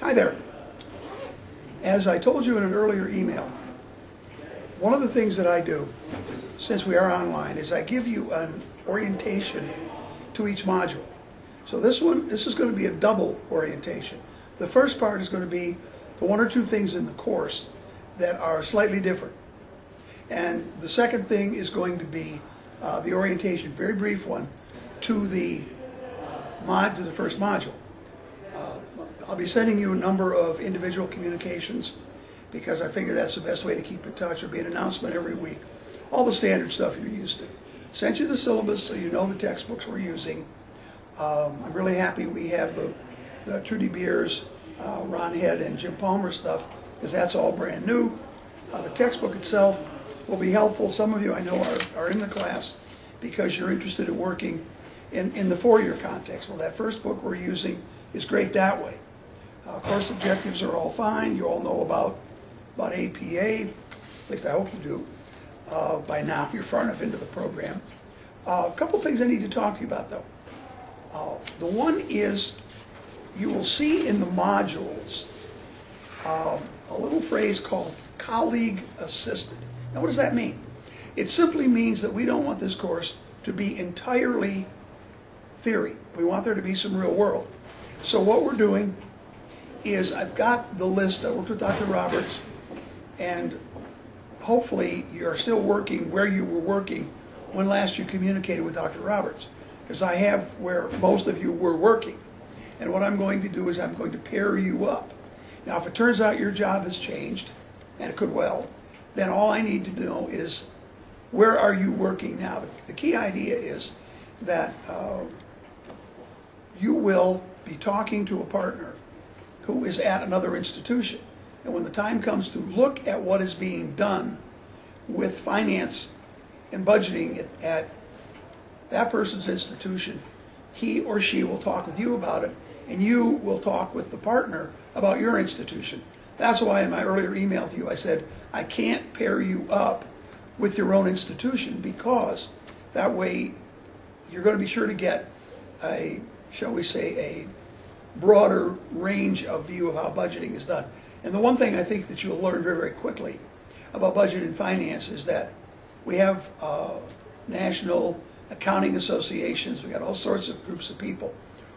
Hi there. As I told you in an earlier email, one of the things that I do, since we are online, is I give you an orientation to each module. So this is going to be a double orientation. The first part is going to be the one or two things in the course that are slightly different. And the second thing is going to be the orientation, very brief one, to the first module. I'll be sending you a number of individual communications because I figure that's the best way to keep in touch. There'll be an announcement every week. All the standard stuff you're used to. Sent you the syllabus so you know the textbooks we're using. I'm really happy we have the Trudy Beers, Ron Head, and Jim Palmer stuff because that's all brand new. The textbook itself will be helpful. Some of you I know are in the class because you're interested in working in the four-year context. Well, that first book we're using is great that way. Course objectives are all fine. You all know about APA, at least I hope you do. By now, you're far enough into the program. A couple things I need to talk to you about, though. The one is you will see in the modules a little phrase called colleague assisted. Now, what does that mean? It simply means that we don't want this course to be entirely theory. We want there to be some real world. So what we're doing is I've got the list. I worked with Dr. Roberts, and hopefully you're still working where you were working when last you communicated with Dr. Roberts, because I have where most of you were working. And what I'm going to do is I'm going to pair you up. Now, if it turns out your job has changed, and it could well, then all I need to know is where are you working now. The key idea is that you will be talking to a partner who is at another institution. And when the time comes to look at what is being done with finance and budgeting at that person's institution, he or she will talk with you about it, and you will talk with the partner about your institution. That's why in my earlier email to you I said, I can't pair you up with your own institution, because that way you're going to be sure to get a, shall we say, a broader range of view of how budgeting is done. And the one thing I think that you'll learn very, very quickly about budget and finance is that we have national accounting associations, we got all sorts of groups of people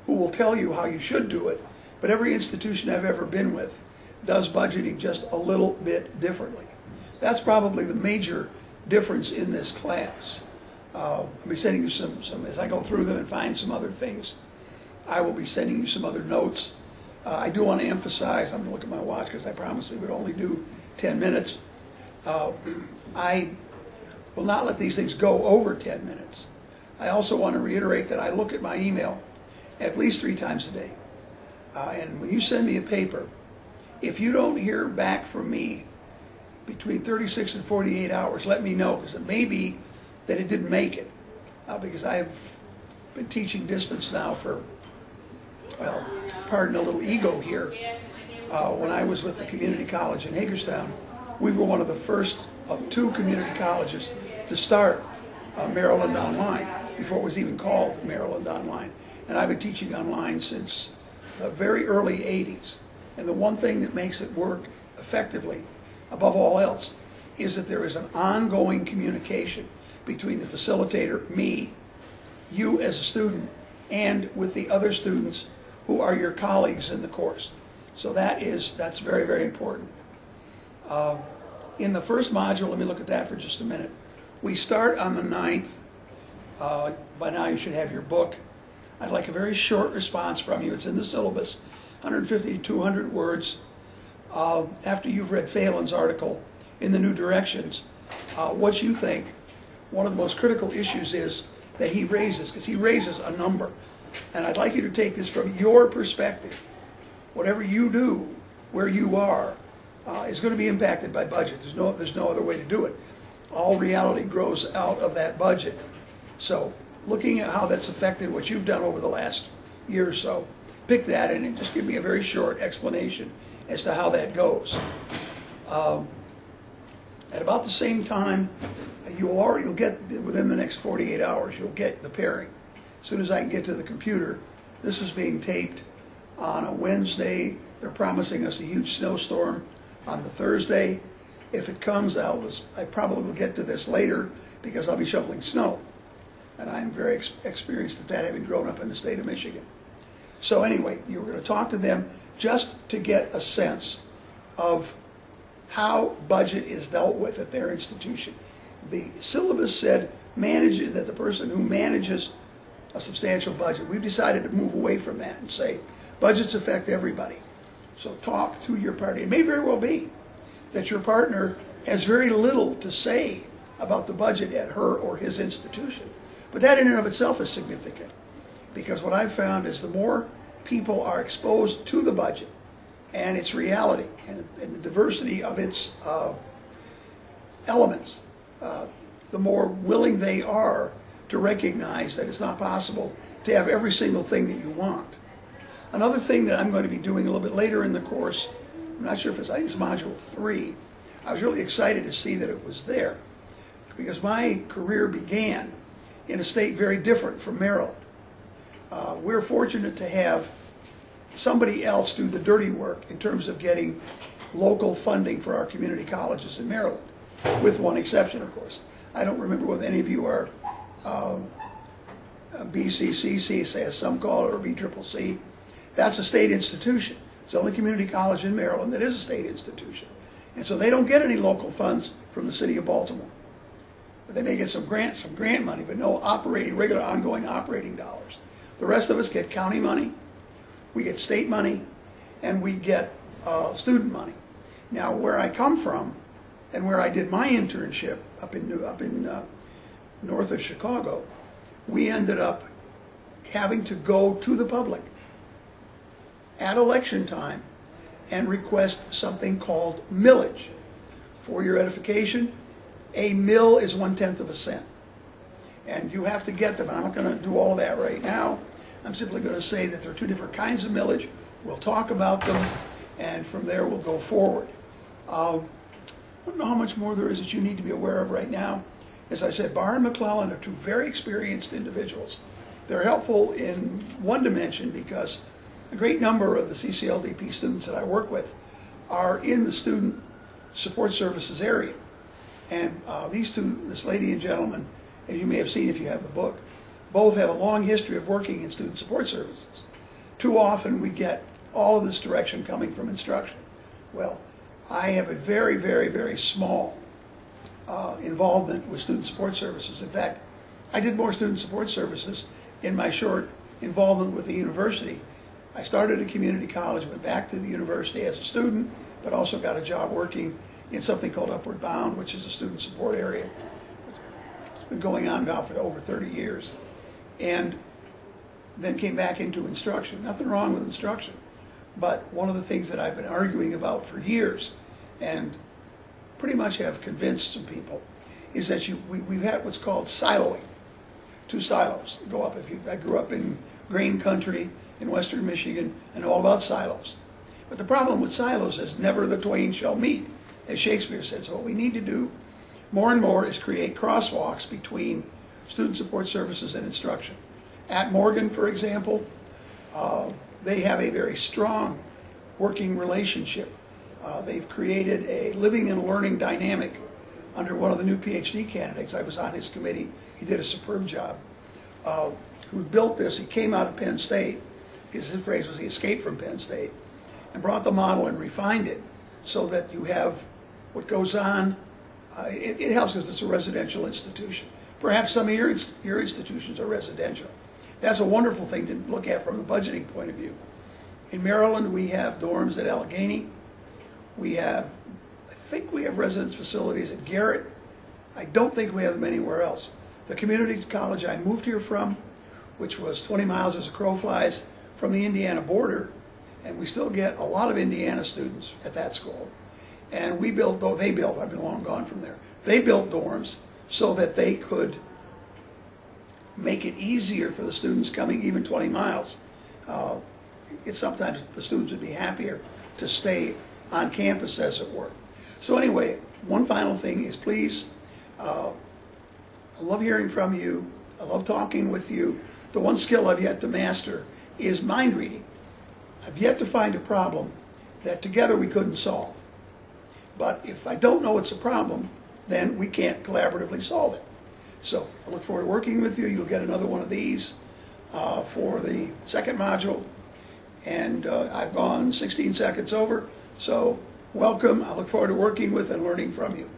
who will tell you how you should do it, but every institution I've ever been with does budgeting just a little bit differently. That's probably the major difference in this class. I'll be sending you some, as I go through them and find some other things, I will be sending you some other notes. I do want to emphasize, I'm going to look at my watch because I promised we would only do 10 minutes. I will not let these things go over 10 minutes. I also want to reiterate that I look at my email at least 3 times a day. And when you send me a paper, if you don't hear back from me between 36 and 48 hours, let me know, because it may be that it didn't make it. Because I've been teaching distance now for, well, pardon a little ego here. When I was with the community college in Hagerstown, we were one of the first of 2 community colleges to start Maryland Online, before it was even called Maryland Online. And I've been teaching online since the very early 80s. And the one thing that makes it work effectively, above all else, is that there is an ongoing communication between the facilitator, me, you as a student, and with the other students who are your colleagues in the course. So that's very, very important. In the first module, let me look at that for just a minute. We start on the 9th. By now you should have your book. I'd like a very short response from you. It's in the syllabus, 150 to 200 words. After you've read Phelan's article in the New Directions, what you think one of the most critical issues is that he raises, because he raises a number. And I'd like you to take this from your perspective. Whatever you do, where you are, is going to be impacted by budget. There's no other way to do it. All reality grows out of that budget. So looking at how that's affected what you've done over the last year or so, pick that and just give me a very short explanation as to how that goes. At about the same time, you'll get, within the next 48 hours, you'll get the pairing. As soon as I can get to the computer, this is being taped on a Wednesday They're promising us a huge snowstorm on the Thursday. If it comes, I probably will get to this later because I'll be shoveling snow. And I'm very experienced at that, having grown up in the state of Michigan. So anyway, you were going to talk to them just to get a sense of how budget is dealt with at their institution. The syllabus said that the person who manages a substantial budget. We've decided to move away from that and say budgets affect everybody. So talk to your partner. It may very well be that your partner has very little to say about the budget at her or his institution. But that in and of itself is significant, because what I've found is the more people are exposed to the budget and its reality and the diversity of its elements, the more willing they are to recognize that it's not possible to have every single thing that you want. Another thing that I'm going to be doing a little bit later in the course, I'm not sure if it's, I think it's Module 3, I was really excited to see that it was there, because my career began in a state very different from Maryland. We're fortunate to have somebody else do the dirty work in terms of getting local funding for our community colleges in Maryland, with one exception, of course. I don't remember whether any of you are BCCC, as some call it, or BCCC. That's a state institution. It's the only community college in Maryland that is a state institution. And so they don't get any local funds from the city of Baltimore. But they may get some grant money, but no regular ongoing operating dollars. The rest of us get county money, we get state money, and we get student money. Now, where I come from, and where I did my internship up in north of Chicago, we ended up having to go to the public at election time and request something called millage. For your edification, a mill is 1/10 of a cent. And you have to get them. I'm not going to do all of that right now. I'm simply going to say that there are two different kinds of millage. We'll talk about them, and from there we'll go forward. I don't know how much more there is that you need to be aware of right now. As I said, Barr and McClellan are two very experienced individuals. They're helpful in one dimension because a great number of the CCLDP students that I work with are in the student support services area. And this lady and gentleman, as you may have seen if you have the book, both have a long history of working in student support services. Too often we get all of this direction coming from instruction. Well, I have a very, very, very small involvement with student support services. In fact, I did more student support services in my short involvement with the university. I started at community college, went back to the university as a student, but also got a job working in something called Upward Bound, which is a student support area. It's been going on now for over 30 years. And then came back into instruction. Nothing wrong with instruction. But one of the things that I've been arguing about for years, and pretty much have convinced some people, is that we've had what's called siloing. Two silos go up. I grew up in grain country in western Michigan and know all about silos. But the problem with silos is never the twain shall meet, as Shakespeare said. So what we need to do more and more is create crosswalks between student support services and instruction. At Morgan, for example, they have a very strong working relationship. They've created a living and learning dynamic under one of the new PhD candidates. I was on his committee. He did a superb job. Who built this? He came out of Penn State. His phrase was he escaped from Penn State and brought the model and refined it so that you have what goes on. It helps because it's a residential institution. Perhaps some of your institutions are residential. That's a wonderful thing to look at from the budgeting point of view. In Maryland, we have dorms at Allegheny. I think we have residence facilities at Garrett. I don't think we have them anywhere else. The community college I moved here from, which was 20 miles as a crow flies from the Indiana border, and we still get a lot of Indiana students at that school. And I've been long gone from there. They built dorms so that they could make it easier for the students coming even 20 miles. Sometimes the students would be happier to stay on campus, as it were. So anyway, one final thing is please, I love hearing from you. I love talking with you. The one skill I've yet to master is mind reading. I've yet to find a problem that together we couldn't solve. But if I don't know it's a problem, then we can't collaboratively solve it. So I look forward to working with you. You'll get another one of these for the second module. And I've gone 16 seconds over. So welcome. I look forward to working with and learning from you.